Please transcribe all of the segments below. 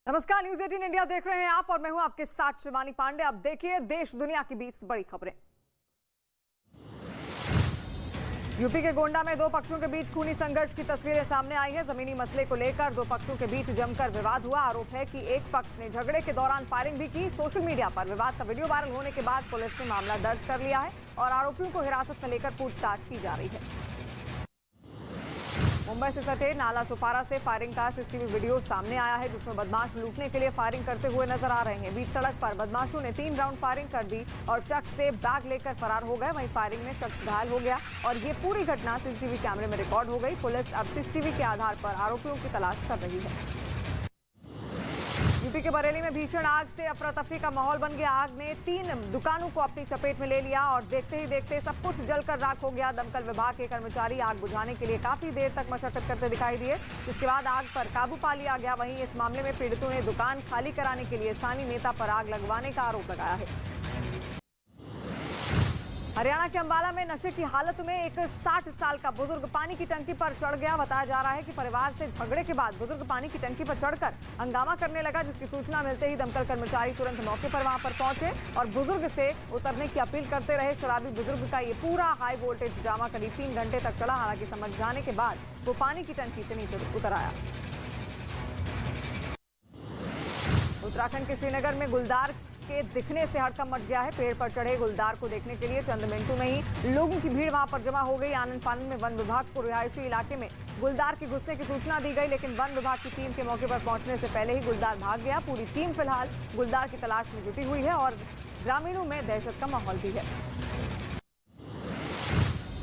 नमस्कार, news 18 India देख रहे हैं आप और मैं हूं आपके साथ शिवानी पांडे। अब देखिए देश दुनिया की 20 बड़ी खबरें। यूपी के गोंडा में दो पक्षों के बीच खूनी संघर्ष की तस्वीरें सामने आई है। जमीनी मसले को लेकर दो पक्षों के बीच जमकर विवाद हुआ। आरोप है कि एक पक्ष ने झगड़े के दौरान फायरिंग भी की। सोशल मीडिया पर विवाद का वीडियो वायरल होने के बाद पुलिस ने मामला दर्ज कर लिया है और आरोपियों को हिरासत में लेकर पूछताछ की जा रही है। मुंबई से सटे नाला सुपारा से फायरिंग का सीसीटीवी वीडियो सामने आया है, जिसमें बदमाश लूटने के लिए फायरिंग करते हुए नजर आ रहे हैं। बीच सड़क पर बदमाशों ने 3 राउंड फायरिंग कर दी और शख्स से बैग लेकर फरार हो गए। वहीं फायरिंग में शख्स घायल हो गया और ये पूरी घटना सीसीटीवी कैमरे में रिकॉर्ड हो गई। पुलिस अब सीसीटीवी के आधार पर आरोपियों की तलाश कर रही है। यूपी के बरेली में भीषण आग से अफरा तफरी का माहौल बन गया। आग ने 3 दुकानों को अपनी चपेट में ले लिया और देखते ही देखते सब कुछ जलकर राख हो गया। दमकल विभाग के कर्मचारी आग बुझाने के लिए काफी देर तक मशक्कत करते दिखाई दिए, जिसके बाद आग पर काबू पा लिया गया। वहीं इस मामले में पीड़ितों ने दुकान खाली कराने के लिए स्थानीय नेता पर आग लगवाने का आरोप लगाया है। हरियाणा के अंबाला में नशे की हालत में एक 60 साल का बुजुर्ग पानी की टंकी पर चढ़ गया। बताया जा रहा है कि परिवार से झगड़े के बाद बुजुर्ग पानी की टंकी पर चढ़कर हंगामा करने लगा, जिसकी सूचना मिलते ही दमकल कर्मचारी तुरंत मौके पर वहां पर पहुंचे और बुजुर्ग से उतरने की अपील करते रहे। शराबी बुजुर्ग का ये पूरा हाई वोल्टेज ड्रामा करीब 3 घंटे तक चला। हालांकि समझ जाने के बाद वो पानी की टंकी से नीचे उतर आया। उत्तराखंड के श्रीनगर में गुलदार के दिखने से हड़कंप मच गया है। पेड़ पर चढ़े गुलदार को देखने के लिए चंद मिनटों में ही लोगों की भीड़ वहां पर जमा हो गई। आनन फानन में वन विभाग को रिहायशी इलाके में गुलदार के घुसने की सूचना दी गई, लेकिन वन विभाग की टीम के मौके पर पहुंचने से पहले ही गुलदार भाग गया। पूरी टीम फिलहाल गुलदार की तलाश में जुटी हुई है और ग्रामीणों में दहशत का माहौल भी है।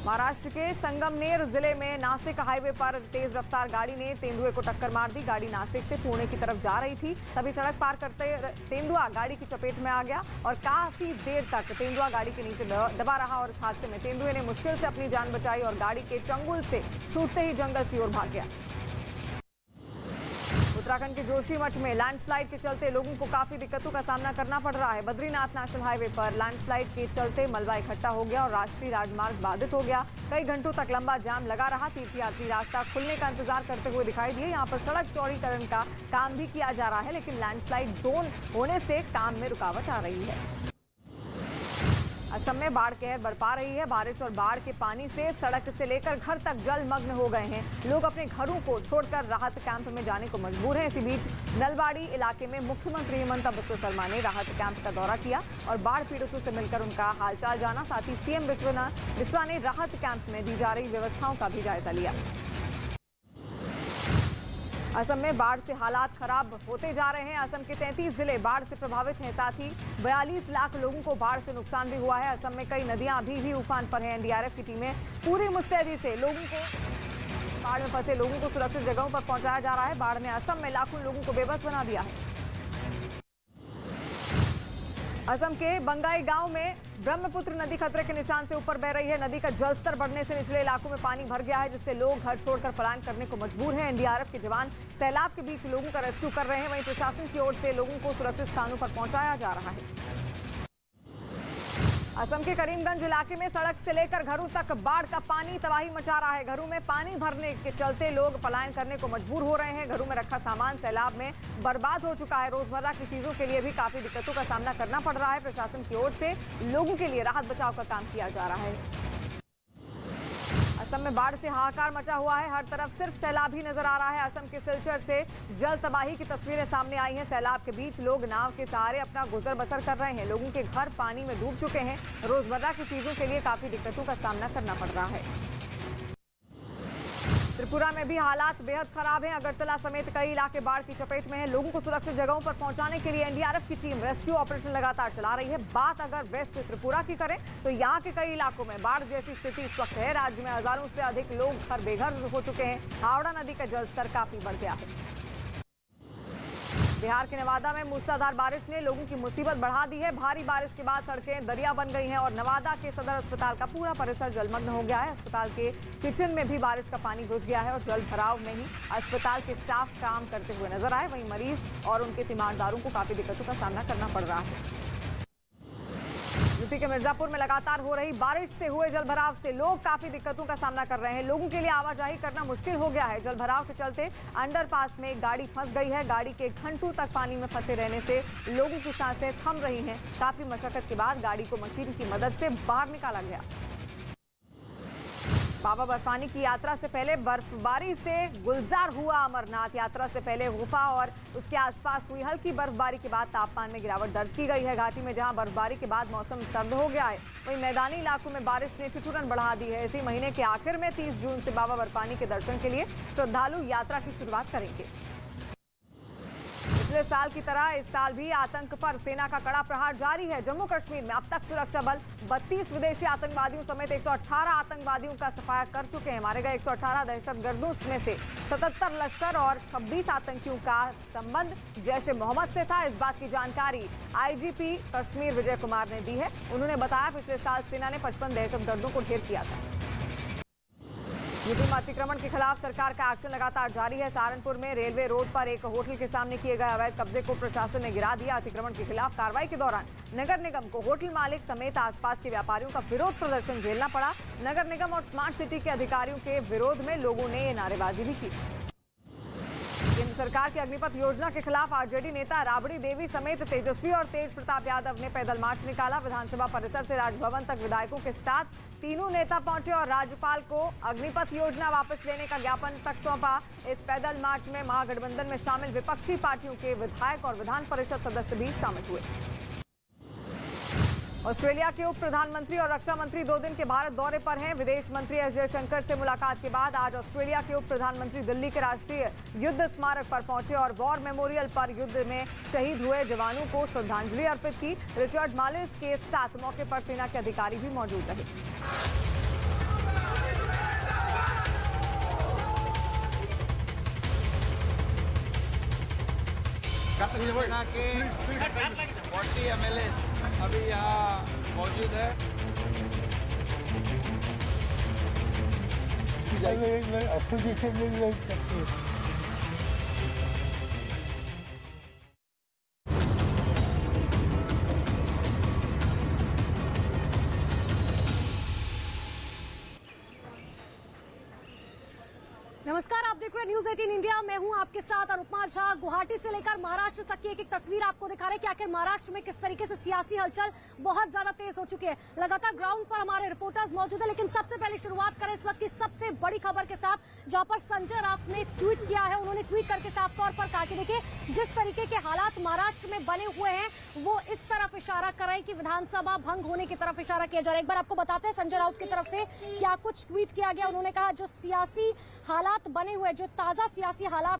महाराष्ट्र के संगमनेर जिले में नासिक हाईवे पर तेज रफ्तार गाड़ी ने तेंदुए को टक्कर मार दी। गाड़ी नासिक से पुणे की तरफ जा रही थी, तभी सड़क पार करते तेंदुआ गाड़ी की चपेट में आ गया और काफी देर तक तेंदुआ गाड़ी के नीचे दबा रहा और इस हादसे में तेंदुए ने मुश्किल से अपनी जान बचाई और गाड़ी के चंगुल से छूटते ही जंगल की ओर भाग गया। उत्तराखंड के जोशीमठ में लैंडस्लाइड के चलते लोगों को काफी दिक्कतों का सामना करना पड़ रहा है। बद्रीनाथ नेशनल हाईवे पर लैंडस्लाइड के चलते मलबा इकट्ठा हो गया और राष्ट्रीय राजमार्ग बाधित हो गया। कई घंटों तक लंबा जाम लगा रहा। तीर्थयात्री रास्ता खुलने का इंतजार करते हुए दिखाई दिए। यहाँ पर सड़क चौड़ीकरण का काम भी किया जा रहा है, लेकिन लैंडस्लाइड जोन होने से काम में रुकावट आ रही है। असम में बाढ़ कहर बरपा रही है। बारिश और बाढ़ के पानी से सड़क से लेकर घर तक जलमग्न हो गए हैं। लोग अपने घरों को छोड़कर राहत कैंप में जाने को मजबूर हैं। इसी बीच नलबाड़ी इलाके में मुख्यमंत्री हिमंता बिस्वा शर्मा ने राहत कैंप का दौरा किया और बाढ़ पीड़ितों से मिलकर उनका हालचाल जाना। साथ ही सीएम बिस्वा ने राहत कैंप में दी जा रही व्यवस्थाओं का भी जायजा लिया। असम में बाढ़ से हालात खराब होते जा रहे हैं। असम के 33 जिले बाढ़ से प्रभावित हैं। साथ ही 42 लाख लोगों को बाढ़ से नुकसान भी हुआ है। असम में कई नदियां अभी भी उफान पर हैं। एनडीआरएफ की टीमें पूरी मुस्तैदी से लोगों को बाढ़ में फंसे लोगों को सुरक्षित जगहों पर पहुंचाया जा रहा है। बाढ़ ने असम में लाखों लोगों को बेबस बना दिया है। असम के बंगाई गांव में ब्रह्मपुत्र नदी खतरे के निशान से ऊपर बह रही है। नदी का जलस्तर बढ़ने से निचले इलाकों में पानी भर गया है, जिससे लोग घर छोड़कर पलायन करने को मजबूर हैं। एनडीआरएफ के जवान सैलाब के बीच लोगों का रेस्क्यू कर रहे हैं। वहीं प्रशासन की ओर से लोगों को सुरक्षित स्थानों पर पहुंचाया जा रहा है। असम के करीमगंज इलाके में सड़क से लेकर घरों तक बाढ़ का पानी तबाही मचा रहा है। घरों में पानी भरने के चलते लोग पलायन करने को मजबूर हो रहे हैं। घरों में रखा सामान सैलाब में बर्बाद हो चुका है। रोजमर्रा की चीजों के लिए भी काफी दिक्कतों का सामना करना पड़ रहा है। प्रशासन की ओर से लोगों के लिए राहत बचाव का काम किया जा रहा है। असम में बाढ़ से हाहाकार मचा हुआ है। हर तरफ सिर्फ सैलाब ही नजर आ रहा है। असम के सिलचर से जल तबाही की तस्वीरें सामने आई हैं। सैलाब के बीच लोग नाव के सहारे अपना गुजर बसर कर रहे हैं। लोगों के घर पानी में डूब चुके हैं। रोजमर्रा की चीजों के लिए काफी दिक्कतों का सामना करना पड़ रहा है। त्रिपुरा में भी हालात बेहद खराब हैं। अगरतला समेत कई इलाके बाढ़ की चपेट में हैं। लोगों को सुरक्षित जगहों पर पहुंचाने के लिए एनडीआरएफ की टीम रेस्क्यू ऑपरेशन लगातार चला रही है। बात अगर वेस्ट त्रिपुरा की करें तो यहाँ के कई इलाकों में बाढ़ जैसी स्थिति इस वक्त है। राज्य में हजारों से अधिक लोग घर बेघर हो चुके हैं। हावड़ा नदी का जलस्तर काफी बढ़ गया है। बिहार के नवादा में मूसलाधार बारिश ने लोगों की मुसीबत बढ़ा दी है। भारी बारिश के बाद सड़कें दरिया बन गई हैं और नवादा के सदर अस्पताल का पूरा परिसर जलमग्न हो गया है। अस्पताल के किचन में भी बारिश का पानी घुस गया है और जल भराव में ही अस्पताल के स्टाफ काम करते हुए नजर आए। वहीं मरीज और उनके तीमारदारों को काफी दिक्कतों का सामना करना पड़ रहा है। यूपी के मिर्जापुर में लगातार हो रही बारिश से हुए जलभराव से लोग काफी दिक्कतों का सामना कर रहे हैं। लोगों के लिए आवाजाही करना मुश्किल हो गया है। जलभराव के चलते अंडरपास में एक गाड़ी फंस गई है। गाड़ी के घंटों तक पानी में फंसे रहने से लोगों की सांसें थम रही हैं। काफी मशक्कत के बाद गाड़ी को मशीन की मदद से बाहर निकाला गया। बाबा बर्फानी की यात्रा से पहले बर्फबारी से गुलजार हुआ अमरनाथ। यात्रा से पहले गुफा और उसके आसपास हुई हल्की बर्फबारी के बाद तापमान में गिरावट दर्ज की गई है। घाटी में जहां बर्फबारी के बाद मौसम सर्द हो गया है, वहीं मैदानी इलाकों में बारिश ने ठिठुरन बढ़ा दी है। इसी महीने के आखिर में 30 जून से बाबा बर्फानी के दर्शन के लिए श्रद्धालु यात्रा की शुरुआत करेंगे। पिछले साल की तरह इस साल भी आतंक पर सेना का कड़ा प्रहार जारी है। जम्मू कश्मीर में अब तक सुरक्षा बल 32 विदेशी आतंकवादियों समेत 118 आतंकवादियों का सफाया कर चुके हैं। मारे गए 118 दहशतगर्दों में से 77 लश्कर और 26 आतंकियों का संबंध जैश ए मोहम्मद से था। इस बात की जानकारी आईजीपी कश्मीर विजय कुमार ने दी है। उन्होंने बताया पिछले साल सेना ने 55 दहशतगर्दों को ढेर किया था। यूपी में अतिक्रमण के खिलाफ सरकार का एक्शन लगातार जारी है। सहारनपुर में रेलवे रोड पर एक होटल के सामने किए गए अवैध कब्जे को प्रशासन ने गिरा दिया। अतिक्रमण के खिलाफ कार्रवाई के दौरान नगर निगम को होटल मालिक समेत आसपास के व्यापारियों का विरोध प्रदर्शन झेलना पड़ा। नगर निगम और स्मार्ट सिटी के अधिकारियों के विरोध में लोगों ने ये नारेबाजी भी की। केंद्र सरकार की अग्निपथ योजना के खिलाफ आरजेडी नेता राबड़ी देवी समेत तेजस्वी और तेज प्रताप यादव ने पैदल मार्च निकाला। विधानसभा परिसर से राजभवन तक विधायकों के साथ तीनों नेता पहुंचे और राज्यपाल को अग्निपथ योजना वापस लेने का ज्ञापन तक सौंपा। इस पैदल मार्च में महागठबंधन में शामिल विपक्षी पार्टियों के विधायक और विधान परिषद सदस्य भी शामिल हुए। ऑस्ट्रेलिया के उप प्रधानमंत्री और रक्षा मंत्री 2 दिन के भारत दौरे पर हैं। विदेश मंत्री एस जयशंकर से मुलाकात के बाद आज ऑस्ट्रेलिया के उप प्रधानमंत्री दिल्ली के राष्ट्रीय युद्ध स्मारक पर पहुंचे और वॉर मेमोरियल पर युद्ध में शहीद हुए जवानों को श्रद्धांजलि अर्पित की। रिचर्ड मालिस के साथ मौके पर सेना के अधिकारी भी मौजूद रहे। सेना के 40 MLA अभी यहाँ मौजूद है। नमस्कार, आप देख रहे हैं न्यूज 18 इंडिया। मैं हूं आपके साथ अनुपमा झा। गुवाहाटी से लेकर महाराष्ट्र तक की एक तस्वीर आपको दिखा रहे हैं कि आखिर महाराष्ट्र में किस तरीके से सियासी हलचल बहुत ज्यादा तेज हो चुकी है। लगातार ग्राउंड पर हमारे रिपोर्टर्स मौजूद है, लेकिन सबसे पहले शुरुआत करें इस वक्त की सबसे बड़ी खबर के साथ, जहां पर संजय राउत ने ट्वीट किया है। उन्होंने ट्वीट करके साफ तौर पर कहा कि देखिए, जिस तरीके के हालात महाराष्ट्र में बने हुए हैं वो इस तरफ इशारा कर रहे हैं कि विधानसभा भंग होने की तरफ इशारा किया जा रहा है। एक बार आपको बताते हैं संजय राउत की तरफ से क्या कुछ ट्वीट किया गया। उन्होंने कहा जो सियासी हालात बने हुए, जो ताजा सियासी हालात